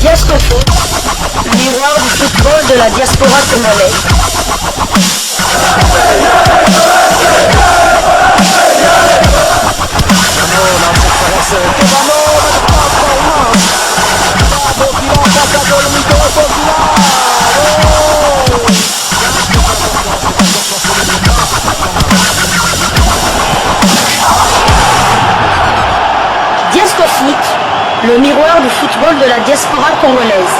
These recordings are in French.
Diascofoot, miroir du football de la diaspora congolaise. Diascofoot, le miroir du football de la diaspora congolaise.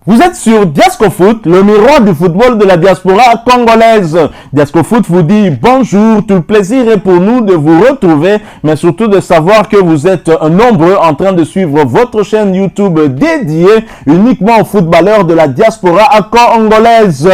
Vous êtes sur Diascofoot, le miroir du football de la diaspora congolaise. Diascofoot vous dit bonjour, tout le plaisir est pour nous de vous retrouver, mais surtout de savoir que vous êtes nombreux en train de suivre votre chaîne YouTube dédiée uniquement aux footballeurs de la diaspora congolaise.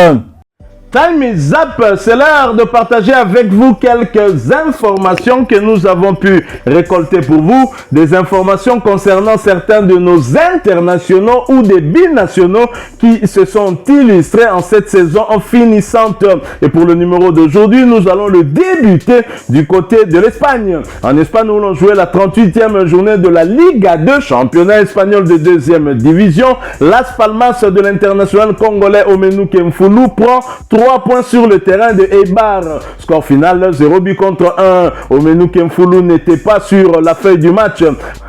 Time is up, c'est l'heure de partager avec vous quelques informations que nous avons pu récolter pour vous, des informations concernant certains de nos internationaux ou des binationaux qui se sont illustrés en cette saison finissante. Et pour le numéro d'aujourd'hui, nous allons le débuter du côté de l'Espagne. En Espagne, nous allons jouer la 38e journée de la Liga 2, championnat espagnol de 2e division. Las Palmas de l'international congolais Omenu Kemfulu prend 3 points sur le terrain de Eibar. Score final 0 but contre 1. Omenu Kemfulu n'était pas sur la feuille du match.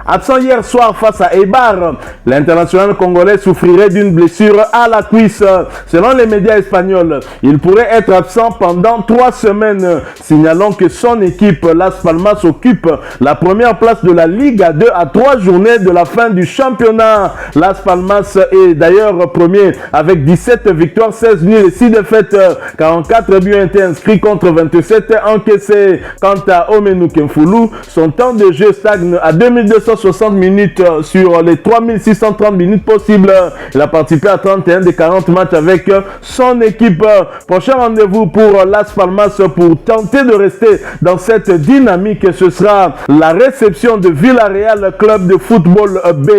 Absent hier soir face à Eibar, l'international congolais souffrirait d'une blessure à la cuisse. Selon les médias espagnols, il pourrait être absent pendant 3 semaines, signalant que son équipe Las Palmas occupe la première place de la Liga 2 à 3 journées de la fin du championnat. Las Palmas est d'ailleurs premier avec 17 victoires, 16 nuls et 6 défaites. 44 buts été inscrits contre 27 encaissés. Quant à Omenu Kemfulu, son temps de jeu stagne à 2260 minutes sur les 3630 minutes possibles. Il a participé à 31 des 40 matchs avec son équipe. Prochain rendez-vous pour Las Palmas pour tenter de rester dans cette dynamique. Ce sera la réception de Villarreal, club de football B,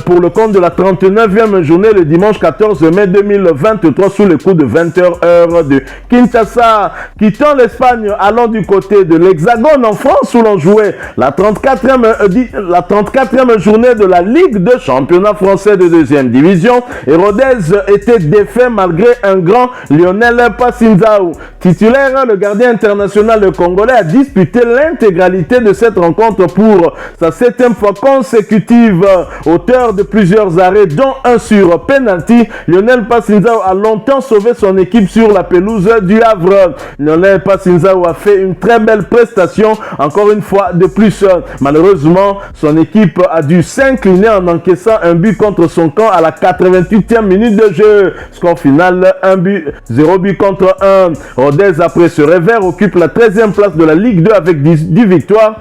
pour le compte de la 39e journée le dimanche 14 mai 2023 sous le coup de 20h heure de Kinshasa. Quittant l'Espagne, allons du côté de l'Hexagone en France où l'on jouait la 34e journée de la Ligue 2, championnat français de 2e division. Et Rodez était défait malgré un grand Lionel Passinzao. Titulaire, le gardien international congolais a disputé l'intégralité de cette rencontre pour sa 7e fois consécutive. Auteur de plusieurs arrêts, dont un sur penalty, Lionel Passinzao a longtemps sauvé son équipe sur la pelouse du Havre. Lionel Passinzao a fait une très belle prestation, encore une fois de plus. Malheureusement, son équipe a dû s'incliner en encaissant un but contre son camp à la 88e minute de jeu. Score final 0 but contre 1. Rodez, après ce revers, occupe la 13e place de la Ligue 2 avec 10 victoires.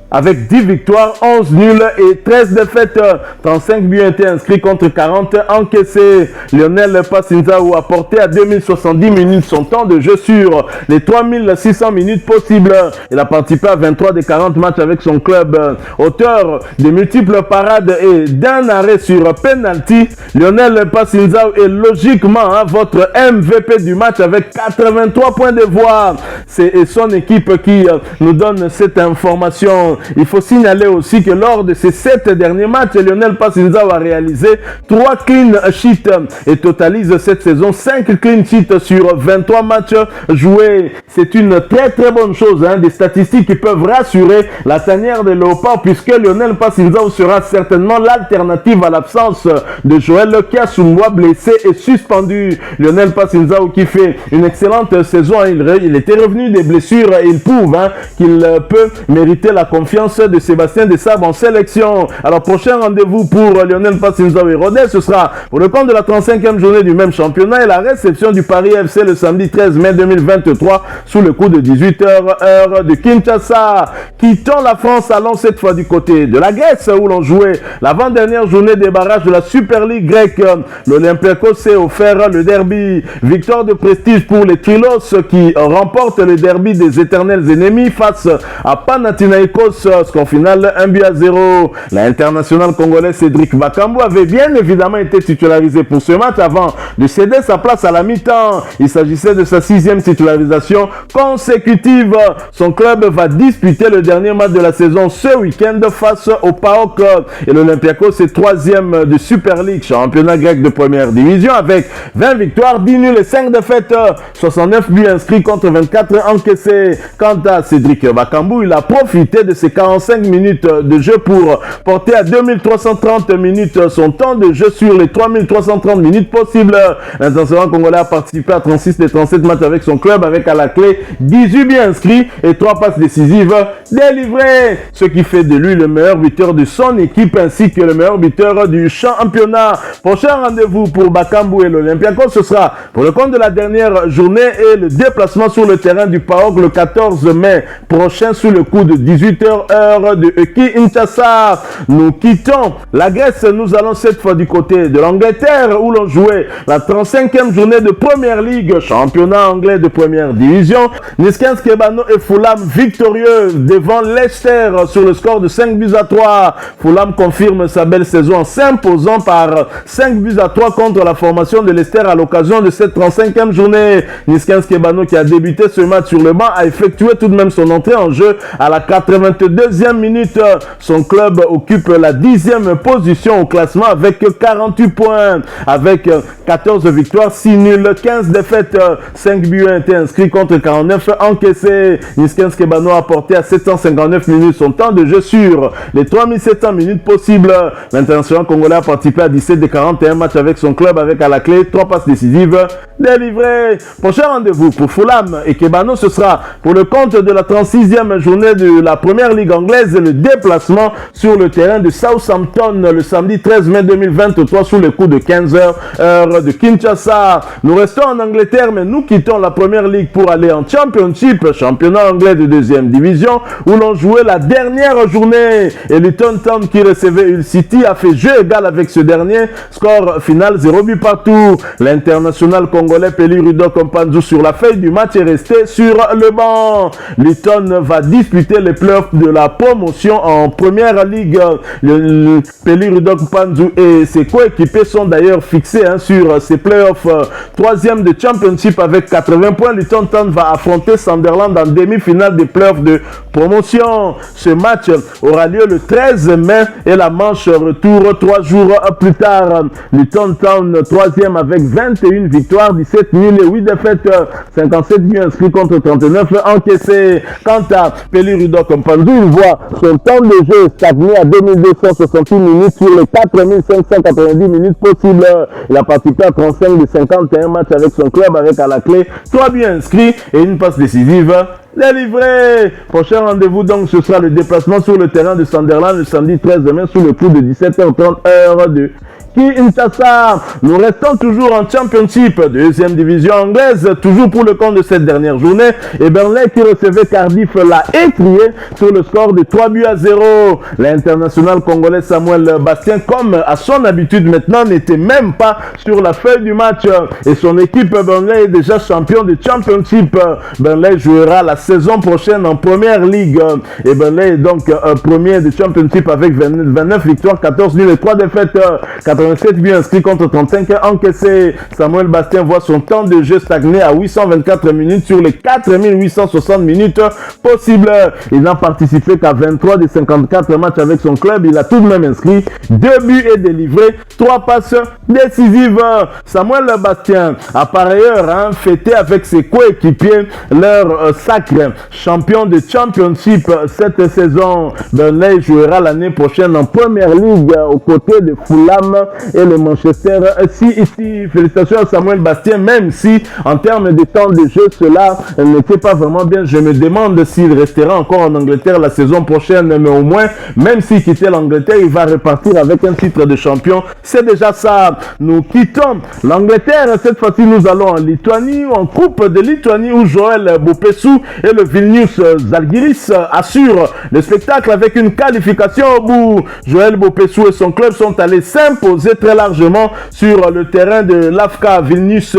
Avec 10 victoires, 11 nuls et 13 défaites. 35 buts été inscrits contre 40 encaissés. Lionel Passinzao a porté à 2070 minutes son temps de jeu sur les 3600 minutes possibles. Il a participé à 23 des 40 matchs avec son club. Auteur de multiples parades et d'un arrêt sur penalty, Lionel Passinzao est logiquement votre MVP du match avec 83 points de voix. C'est son équipe qui nous donne cette information. Il faut signaler aussi que lors de ces 7 derniers matchs, Lionel Passinzao a réalisé 3 clean sheets et totalise cette saison 5 clean sheets sur 23 matchs joués. C'est une très très bonne chose, des statistiques qui peuvent rassurer la tanière de Léopard, puisque Lionel Passinzao sera certainement l'alternative à l'absence de Joël Kiassoumwa, blessé et suspendu. Lionel Passinzao qui fait une excellente saison, il était revenu des blessures et il prouve qu'il peut mériter la confiance de Sébastien Desabre en sélection. Alors, prochain rendez-vous pour Lionel Passinzao et Rodez, ce sera pour le compte de la 35e journée du même championnat et la réception du Paris FC le samedi 13 mai 2023 sous le coup de 18h heure de Kinshasa. Quittons la France, allons cette fois du côté de la Grèce où l'on jouait l'avant-dernière journée des barrages de la Super League grecque. L'Olympiakos s'est offert le derby. Victoire de prestige pour les Trilos qui remportent le derby des éternels ennemis face à Panathinaikos score final 1-0. L'international congolais Cédric Bakambu avait bien évidemment été titularisé pour ce match avant de céder sa place à la mi-temps. Il s'agissait de sa 6e titularisation consécutive. Son club va disputer le dernier match de la saison ce week-end face au PAOK. Et l'Olympiakos est 3e de Super League, championnat grec de première division, avec 20 victoires, 10 nuls et 5 défaites, 69 buts inscrits contre 24 encaissés. Quant à Cédric Bakambu, il a profité de ses 45 minutes de jeu pour porter à 2330 minutes son temps de jeu sur les 3330 minutes possibles. L'international congolais a participé à 36 des 37 matchs avec son club, avec à la clé 18 buts inscrits et 3 passes décisives délivrées, ce qui fait de lui le meilleur buteur de son équipe ainsi que le meilleur buteur du championnat. Prochain rendez-vous pour Bakambu et l'Olympiakos, ce sera pour le compte de la dernière journée et le déplacement sur le terrain du PAOK le 14 mai prochain sous le coup de 18h heure de Kinshasa. Nous quittons la Grèce, nous allons cette fois du côté de l'Angleterre où l'on jouait la 35e journée de Première Ligue, championnat anglais de première division. Niskens Kebano et Fulham victorieux devant Leicester sur le score de 5-3. Fulham confirme sa belle saison en s'imposant par 5-3 contre la formation de Leicester à l'occasion de cette 35e journée. Niskens Kebano, qui a débuté ce match sur le banc, a effectué tout de même son entrée en jeu à la 82e minute. Son club occupe la 10e position au classement avec 48 points, avec 14 victoires, 6 nuls, 15 défaites, 5 buts ont été inscrits contre 49 encaissés. Niskens Kebano a porté à 759 minutes son temps de jeu sur les 3700 minutes possibles. L'international congolais a participé à 17 des 41 matchs avec son club, avec à la clé 3 passes décisives délivrées. Prochain rendez-vous pour Fulham et Kebano, ce sera pour le compte de la 36e journée de la première ligue anglaise et le déplacement sur le terrain de Southampton le samedi 13 mai 2023 sous le coup de 15h heure de Kinshasa. Nous restons en Angleterre, mais nous quittons la première ligue pour aller en Championship, championnat anglais de deuxième division, où l'on jouait la dernière journée. Et Luton Town, qui recevait Hull City, a fait jeu égal avec ce dernier. Score final 0 but partout. L'international congolais Peli Rudo Kompanzu sur la feuille du match est resté sur le banc. Luton va disputer les playoffs de la promotion en première ligue. Le Peli Rudo Kompanzu et ses coéquipiers sont d'ailleurs fixés sur ces playoffs. Troisième de Championship avec 80 points, Luton Town va affronter Sunderland en demi-finale des playoffs de promotion. Ce match aura lieu le 13 mai et la manche retour 3 jours plus tard. Luton Town troisième avec 21 victoires, 17 nuls et 8 défaites, 57 buts inscrits contre 39 encaissés. Quant à Peli Rudo Kompanzu, il voit son temps de jeu stagner à 2268 minutes sur les 4590 minutes possibles. Il a participé à 35 de 51 matchs avec son club, avec à la clé 3 buts inscrits et une passe décisive délivré. Prochain rendez-vous donc, ce sera le déplacement sur le terrain de Sunderland le samedi 13 mai sous le coup de 17h30 heure de Kinshasa. Nous restons toujours en Championship, deuxième division anglaise, toujours pour le compte de cette dernière journée. Et Burnley, qui recevait Cardiff, l'a étrié sur le score de 3-0. L'international congolais Samuel Bastien, comme à son habitude maintenant, n'était même pas sur la feuille du match. Et son équipe Burnley est déjà champion de Championship. Burnley jouera la saison prochaine en première ligue. Et Burnley est donc premier de Championship avec 29 victoires, 14 nuls et 3 défaites, 87 buts inscrits contre 35 encaissés. Samuel Bastien voit son temps de jeu stagner à 824 minutes sur les 4860 minutes possibles. Il n'a participé qu'à 23 des 54 matchs avec son club. Il a tout de même inscrit 2 buts et délivré 3 passes décisives. Samuel Bastien a par ailleurs fêté avec ses coéquipiers leur sacre champion de Championship cette saison. Burnley jouera l'année prochaine en première ligue aux côtés de Fulham et le Manchester City. Félicitations à Samuel Bastien, même si en termes de temps de jeu cela n'était pas vraiment bien. Je me demande s'il restera encore en Angleterre la saison prochaine, mais au moins, même s'il quittait l'Angleterre, il va repartir avec un titre de champion. C'est déjà ça. Nous quittons l'Angleterre. Cette fois-ci, nous allons en Lituanie, en Coupe de Lituanie, où Joël Bopessou et le Vilnius Žalgiris assurent le spectacle avec une qualification au bout. Joël Bopessou et son club sont allés s'imposer imposé très largement sur le terrain de l'AFCA Vilnius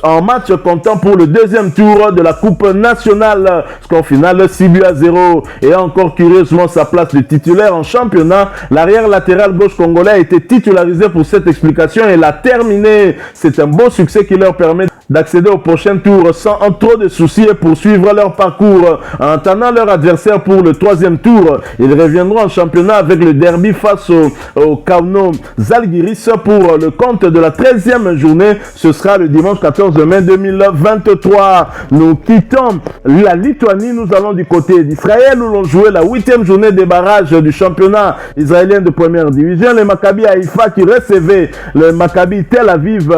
en match comptant pour le deuxième tour de la Coupe nationale. Score final 6-0 et encore curieusement sa place de titulaire en championnat. L'arrière latéral gauche congolais a été titularisé pour cette explication et l'a terminé. C'est un beau succès qui leur permet d'accéder au prochain tour sans trop de soucis et poursuivre leur parcours. En attendant leur adversaire pour le troisième tour, ils reviendront en championnat avec le derby face au Kauno Zalgiris pour le compte de la 13e journée. Ce sera le dimanche 14 mai 2023. Nous quittons la Lituanie, nous allons du côté d'Israël où l'on jouait la 8e journée des barrages du championnat israélien de première division. Le Maccabi Haïfa qui recevait le Maccabi Tel Aviv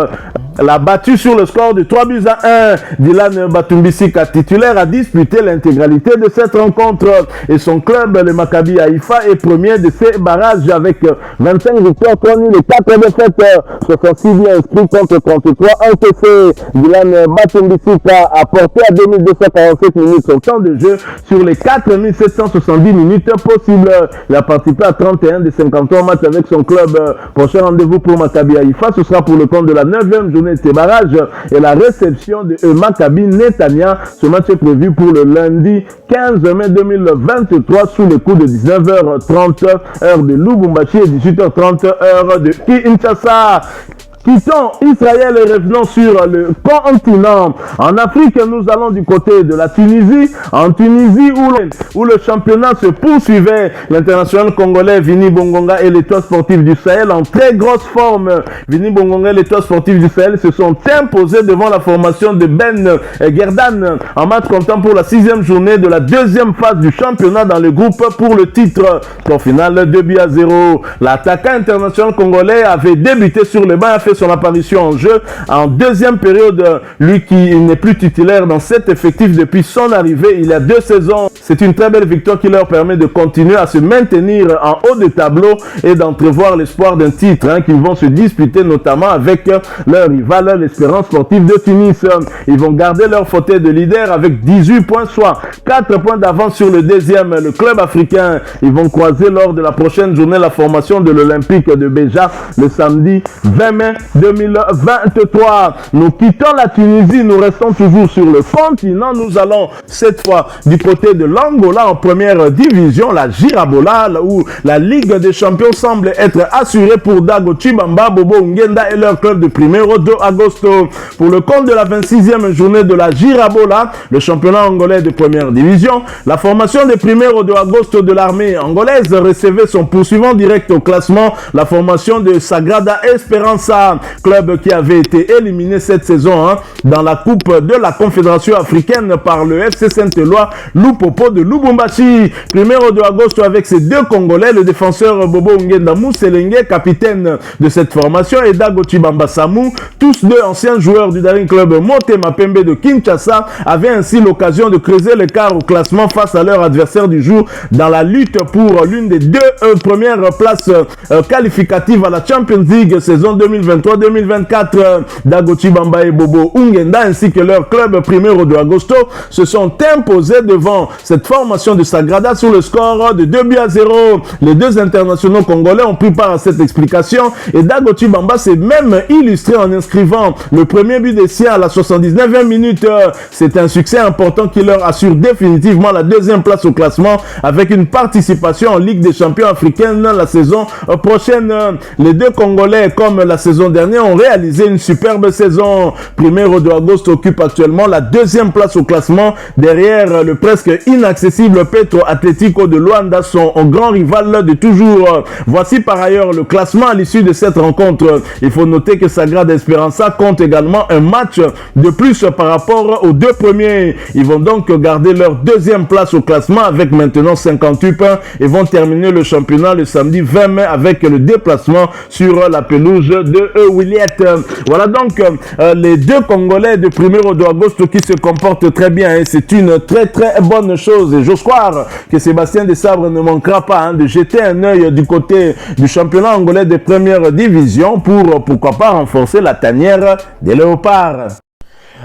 l'a battu sur le score de 3-1. Dylan Batumbisika, titulaire, a disputé l'intégralité de cette rencontre et son club, le Maccabi Haïfa, est premier de ces barrages avec 25 victoires, 3 nuls et 4 défaites. 66 buts inscrits contre 33 encaissés. Dylan Batumbisika a porté à 2247 minutes son temps de jeu sur les 4770 minutes possibles. Il a participé à 31 des 53 matchs avec son club. Prochain rendez-vous pour Maccabi Haïfa, ce sera pour le compte de la 9e journée de ces barrages et la réception de Maccabi Netanya. Ce match est prévu pour le lundi 15 mai 2023 sous les coups de 19h30 heure de Lubumbashi et 18h30 heure de Kinshasa. Quittons Israël et revenons sur le continent. En Afrique, nous allons du côté de la Tunisie. En Tunisie, où le championnat se poursuivait, l'international congolais Vini Bongonga et l'Étoile sportive du Sahel en très grosse forme. Vini Bongonga et l'Étoile sportive du Sahel se sont imposés devant la formation de Ben Gerdan en match comptant pour la 6e journée de la deuxième phase du championnat dans le groupe pour le titre. Score final 2-0. L'attaquant international congolais avait débuté sur le banc et a fait son apparition en jeu en deuxième période, lui qui n'est plus titulaire dans cet effectif depuis son arrivée il y a 2 saisons. C'est une très belle victoire qui leur permet de continuer à se maintenir en haut de tableau et d'entrevoir l'espoir d'un titre qu'ils vont se disputer notamment avec leur rival, l'Espérance sportive de Tunis. Ils vont garder leur fauteuil de leader avec 18 points, soit 4 points d'avance sur le deuxième, le club africain. Ils vont croiser lors de la prochaine journée la formation de l'Olympique de Béja le samedi 20 mai 2023. Nous quittons la Tunisie, nous restons toujours sur le continent. Nous allons cette fois du côté de l'Angola en première division, la Girabola, où la Ligue des Champions semble être assurée pour Dago Chibamba, Bobo Ngenda et leur club de Primeiro de Agosto. Pour le compte de la 26e journée de la Girabola, le championnat angolais de première division, la formation de Primeiro de Agosto de l'armée angolaise recevait son poursuivant direct au classement, la formation de Sagrada Esperança, club qui avait été éliminé cette saison dans la Coupe de la Confédération africaine par le FC Saint-Éloi Lupopo de Lubumbashi. Primeiro de Agosto avec ses 2 Congolais, le défenseur Bobo Ngenda Mousselenge, capitaine de cette formation, et Dago Chibamba Samou, tous 2 anciens joueurs du Daring Club Motema Pembe de Kinshasa, avaient ainsi l'occasion de creuser l'écart au classement face à leur adversaire du jour dans la lutte pour l'une des 2 premières places qualificatives à la Champions League saison 2023-2024. Dago Chibamba et Bobo Ngenda ainsi que leur club Primeiro de Agosto se sont imposés devant cette formation de Sagrada sur le score de 2-0. Les 2 internationaux congolais ont pris part à cette explication et Dago Chibamba s'est même illustré en inscrivant le premier but des siens à la 79e minute. C'est un succès important qui leur assure définitivement la 2e place au classement avec une participation en Ligue des champions africaine la saison prochaine. Les 2 Congolais, comme la saison dernière, ont réalisé une superbe saison. Primeiro de Agosto occupe actuellement la 2e place au classement derrière le presque inaccessible Petro Atlético de Luanda, son grand rival de toujours. Voici par ailleurs le classement à l'issue de cette rencontre. Il faut noter que Sagrada Esperança compte également un match de plus par rapport aux 2 premiers. Ils vont donc garder leur 2e place au classement avec maintenant 58 points et vont terminer le championnat le samedi 20 mai avec le déplacement sur la pelouse de Williette. Voilà donc les 2 Congolais de Primeiro de Agosto qui se comportent très bien et c'est une très bonne chose et j'ose croire que Sébastien Desabre ne manquera pas de jeter un œil du côté du championnat angolais de première division pour pourquoi pas renforcer la tanière des Léopards.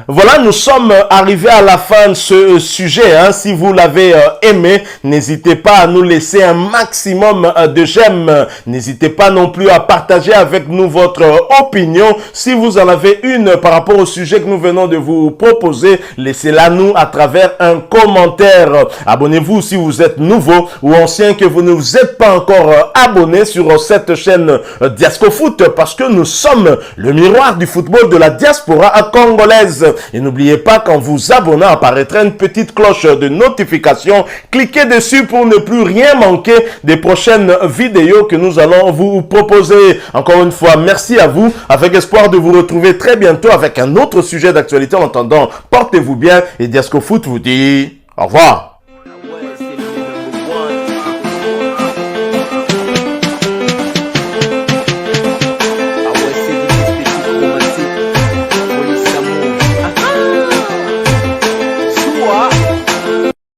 Voilà, nous sommes arrivés à la fin de ce sujet. Hein. Si vous l'avez aimé, n'hésitez pas à nous laisser un maximum de j'aime. N'hésitez pas non plus à partager avec nous votre opinion. Si vous en avez une par rapport au sujet que nous venons de vous proposer, laissez-la nous à travers un commentaire. Abonnez-vous si vous êtes nouveau ou ancien que vous ne vous êtes pas encore abonné sur cette chaîne Diascofoot, parce que nous sommes le miroir du football de la diaspora congolaise. Et n'oubliez pas qu'en vous abonnant apparaîtra une petite cloche de notification. Cliquez dessus pour ne plus rien manquer des prochaines vidéos que nous allons vous proposer. Encore une fois, merci à vous, avec espoir de vous retrouver très bientôt avec un autre sujet d'actualité. En attendant, portez-vous bien et Diascofoot vous dit au revoir.